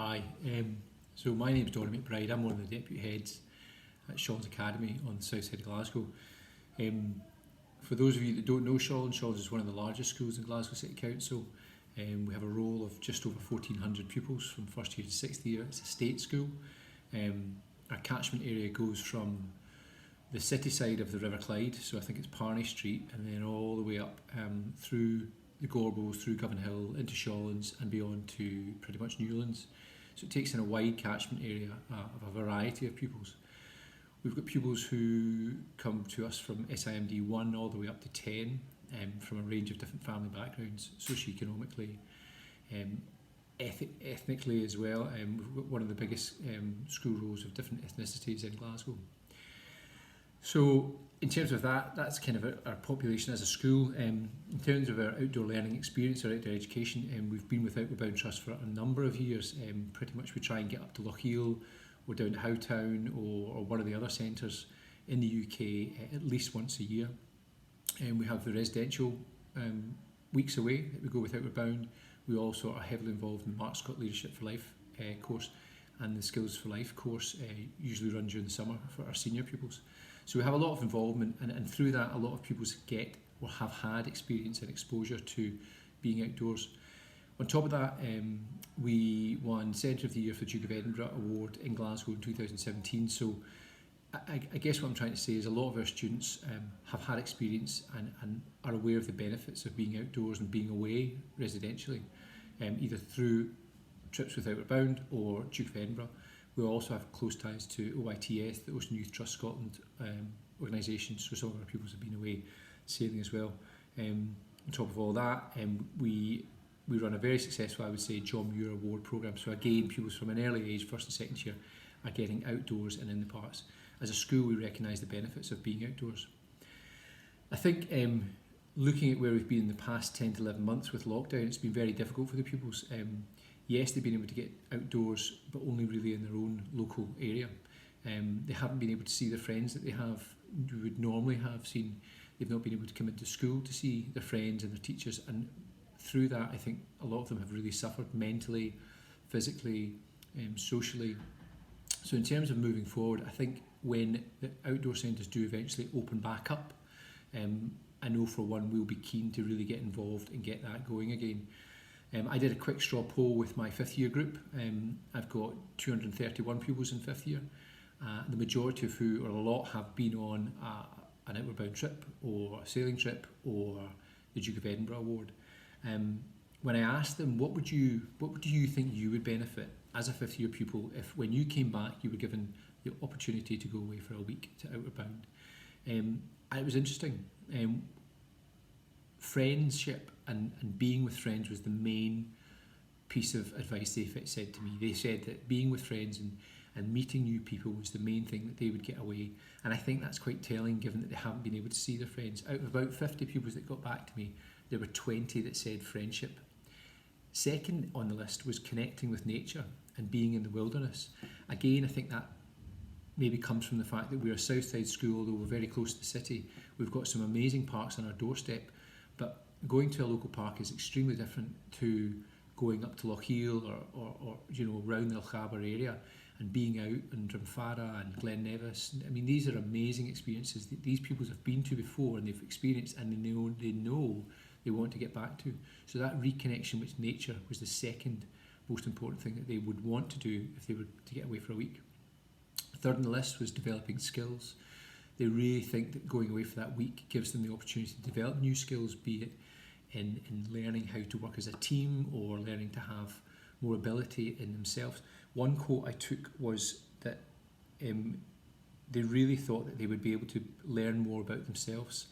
Hi, so my name is Donny McBride. I'm one of the deputy heads at Shawlands Academy on the south side of Glasgow. Um, for those of you that don't know Shawlands is one of the largest schools in Glasgow City Council. We have a roll of just over 1,400 pupils from first year to sixth year. It's a state school. Our catchment area goes from the city side of the River Clyde, so I think it's Parney Street, and then all the way up through the Gorbals, through Govanhill, into Shawlands and beyond to pretty much Newlands. So it takes in a wide catchment area of a variety of pupils. We've got pupils who come to us from SIMD 1 all the way up to 10, from a range of different family backgrounds, socioeconomically, ethnically as well. We've got one of the biggest school rolls of different ethnicities in Glasgow. So in terms of that, that's kind of our population as a school. In terms of our outdoor learning experience or outdoor education, we've been with Outward Bound Trust for a number of years. Pretty much we try and get up to Lochiel or down to Howtown or one of the other centres in the UK at least once a year. We have the residential weeks away that we go with Outward Bound. We also are heavily involved in the Mark Scott Leadership for Life course, and the Skills for Life course usually run during the summer for our senior pupils. So we have a lot of involvement, and through that a lot of pupils get or have had experience and exposure to being outdoors. On top of that, we won Centre of the Year for the Duke of Edinburgh Award in Glasgow in 2017. So I guess what I'm trying to say is a lot of our students have had experience and are aware of the benefits of being outdoors and being away residentially, either through trips with Outward Bound or Duke of Edinburgh. We also have close ties to OITS, the Ocean Youth Trust Scotland organisation, so some of our pupils have been away sailing as well. On top of all that, we run a very successful, I would say, John Muir Award programme. So again, pupils from an early age, first and second year, are getting outdoors and in the parks. As a school, we recognise the benefits of being outdoors. I think looking at where we've been in the past 10 to 11 months with lockdown, it's been very difficult for the pupils. Yes, they've been able to get outdoors, but only really in their own local area. They haven't been able to see their friends that they would normally have seen. They've not been able to come into school to see their friends and their teachers, and through that I think a lot of them have really suffered mentally, physically, socially. So in terms of moving forward, I think when the outdoor centres do eventually open back up, I know for one we'll be keen to really get involved and get that going again. I did a quick straw poll with my fifth year group. I've got 231 pupils in fifth year, the majority of who, or a lot, have been on an Outward Bound trip or a sailing trip or the Duke of Edinburgh Award. When I asked them, what do you think you would benefit as a fifth year pupil if when you came back you were given the opportunity to go away for a week to Outward Bound? It was interesting. Friendship and being with friends was the main piece of advice they said to me. They said that being with friends and meeting new people was the main thing that they would get away. And I think that's quite telling, given that they haven't been able to see their friends. Out of about 50 pupils that got back to me, there were 20 that said friendship. Second on the list was connecting with nature and being in the wilderness. Again, I think that maybe comes from the fact that we're a Southside school, although we're very close to the city. We've got some amazing parks on our doorstep, but going to a local park is extremely different to going up to Lochiel or around the Lochaber area and being out in Drumfara and Glen Nevis. I mean, these are amazing experiences that these pupils have been to before and they've experienced, and they know they want to get back to. So that reconnection with nature was the second most important thing that they would want to do if they were to get away for a week. Third on the list was developing skills. They really think that going away for that week gives them the opportunity to develop new skills, be it in learning how to work as a team or learning to have more ability in themselves. One quote I took was that they really thought that they would be able to learn more about themselves.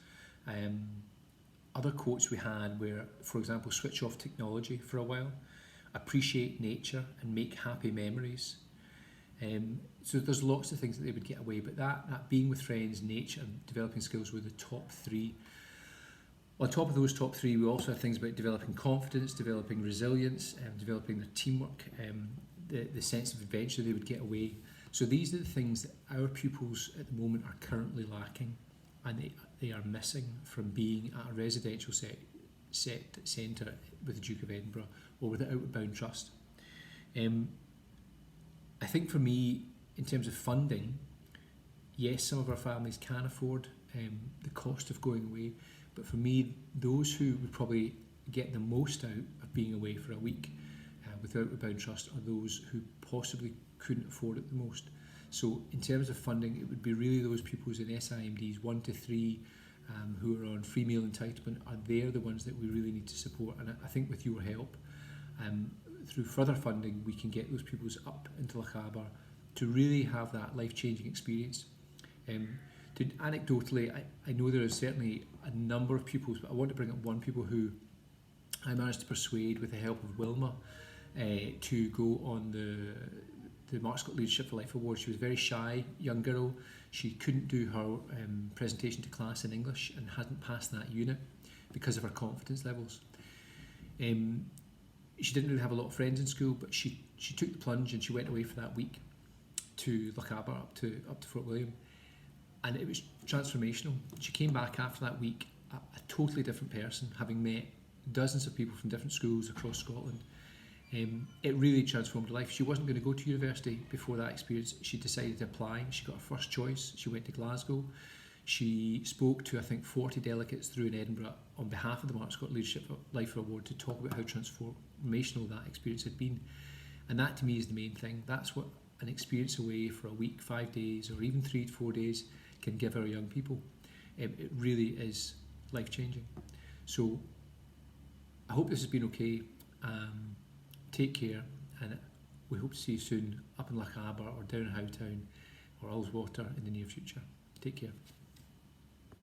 Other quotes we had were, for example, switch off technology for a while, appreciate nature and make happy memories. So there's lots of things that they would get away, but that being with friends, nature and developing skills were the top three. On top of those top three, we also had things about developing confidence, developing resilience, developing their teamwork, the sense of adventure they would get away. So these are the things that our pupils at the moment are currently lacking, and they are missing from being at a residential centre with the Duke of Edinburgh or with the Outward Bound Trust. I think for me, in terms of funding, yes, some of our families can afford the cost of going away, but for me, those who would probably get the most out of being away for a week without Outward Bound Trust are those who possibly couldn't afford it the most. So in terms of funding, it would be really those pupils in SIMDs 1 to 3 who are on free meal entitlement. Are they're the ones that we really need to support, and I think with your help, through further funding, we can get those pupils up into Lochaber to really have that life-changing experience. Anecdotally, I know there is certainly a number of pupils, but I want to bring up one pupil who I managed to persuade with the help of Wilma to go on the Mark Scott Leadership for Life Award. She was a very shy young girl. She couldn't do her presentation to class in English and hadn't passed that unit because of her confidence levels. She didn't really have a lot of friends in school, but she took the plunge and she went away for that week to Lochaber, up to Fort William, and it was transformational. She came back after that week a totally different person, having met dozens of people from different schools across Scotland. It really transformed her life. She wasn't going to go to university before that experience. She decided to apply. She got her first choice. She went to Glasgow. She spoke to, I think, 40 delegates through in Edinburgh on behalf of the Mark Scott Leadership Life Award to talk about how transformational that experience had been. And that to me is the main thing. That's what an experience away for a week, 5 days, or even 3 to 4 days can give our young people. It really is life-changing. So I hope this has been okay. Take care, and we hope to see you soon up in Lochaber or down in Howtown or Ullswater in the near future. Take care.